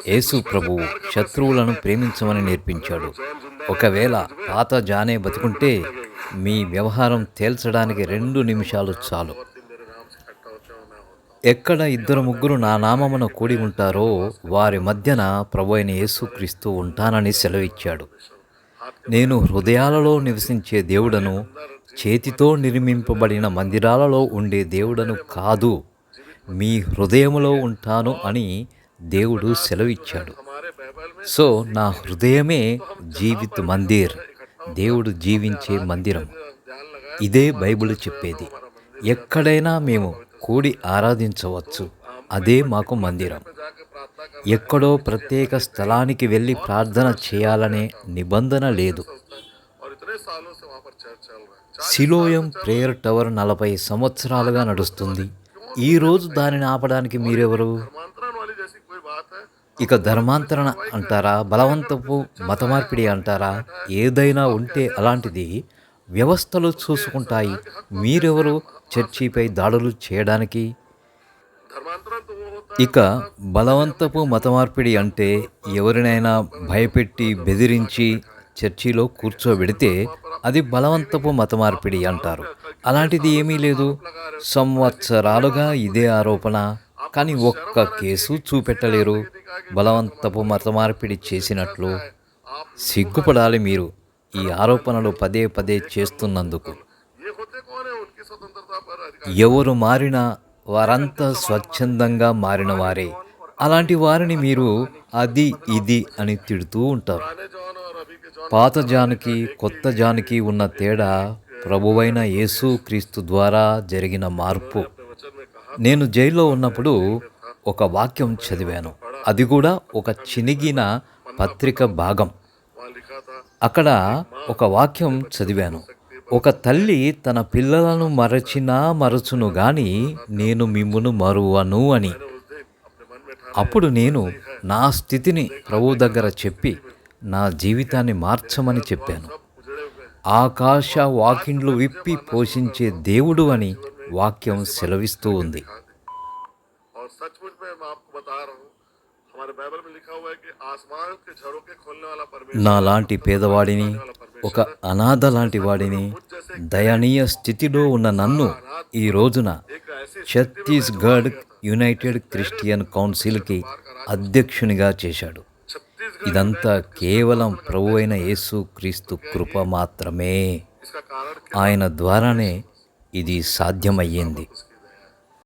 యేసు ప్రభువు శత్రువులను ప్రేమించమని నేర్పించాడు. ఒకవేళ పాత జానే బతికుంటే మీ వ్యవహారం తేల్చడానికి 2 నిమిషాలు చాలు. ఎక్కడ 2-3 నా నామమున కూడి ఉంటారో వారి మధ్యన ప్రభువైన యేసుక్రీస్తు ఉంటానని సెలవిచ్చాడు. నేను హృదయాలలో నివసించే దేవుడను, చేతితో నిర్మింపబడిన మందిరాలలో ఉండే దేవుడను కాదు, మీ హృదయములో ఉంటాను అని దేవుడు సెలవిచ్చాడు. సో నా హృదయమే జీవిత మందిర్, దేవుడు జీవించే మందిరం. ఇదే బైబిల్ చెప్పేది. ఎక్కడైనా మేము కూడి ఆరాధించవచ్చు, అదే మాకు మందిరం. ఎక్కడో ప్రత్యేక స్థలానికి వెళ్ళి ప్రార్థన చేయాలనే నిబంధన లేదు. సిలోయం ప్రేయర్ టవర్ 40 సంవత్సరాలుగా నడుస్తుంది. ఈరోజు దానిని ఆపడానికి మీరెవరు? ఇక ధర్మాంతరణ అంటారా, బలవంతపు మతమార్పిడి అంటారా? ఏదైనా ఉంటే అలాంటిది వ్యవస్థలు చూసుకుంటాయి. మీరెవరు చర్చిపై దాడులు చేయడానికి? ఇక బలవంతపు మతమార్పిడి అంటే ఎవరినైనా భయపెట్టి బెదిరించి చర్చిలో కూర్చోబెడితే అది బలవంతపు మతమార్పిడి అంటారు. అలాంటిది ఏమీ లేదు. సంవత్సరాలుగా ఇదే ఆరోపణ, కానీ ఒక్క కేసు చూపెట్టలేరు బలవంతపు మతమార్పిడి చేసినట్లు. సిగ్గుపడాలి మీరు ఈ ఆరోపణలు పదే పదే చేస్తున్నందుకు. ఎవరు మారినా వారంతా స్వచ్ఛందంగా మారిన వారే. అలాంటి వారిని మీరు అది ఇది అని తిడుతూ ఉంటారు. పాత జానికి కొత్త జానికి ఉన్న తేడా ప్రభువైన యేసుక్రీస్తు ద్వారా జరిగిన మార్పు. నేను జైల్లో ఉన్నప్పుడు ఒక వాక్యం చదివాను. అది కూడా ఒక చినిగిన పత్రిక భాగం. అక్కడ ఒక వాక్యం చదివాను. ఒక తల్లి తన పిల్లలను మరచినా మరచును గాని నేను మిమ్మును మరువను అని. అప్పుడు నేను నా స్థితిని ప్రభువు దగ్గర చెప్పి నా జీవితాన్ని మార్చమని చెప్పాను. ఆకాశ వాకిండ్లు విప్పి పోషించే దేవుడు అని వాక్యం సెలవిస్తూ ఉంది. నాలాంటి పేదవాడిని, ఒక అనాథ లాంటి వాడిని, దయనీయ స్థితిలో ఉన్న నన్ను ఈ రోజున ఛత్తీస్గఢ్ యునైటెడ్ క్రిస్టియన్ కౌన్సిల్కి అధ్యక్షునిగా చేశాడు. ఇదంతా కేవలం ప్రభువైన యేసుక్రీస్తు కృప మాత్రమే. ఆయన ద్వారానే ఇది సాధ్యమయ్యింది.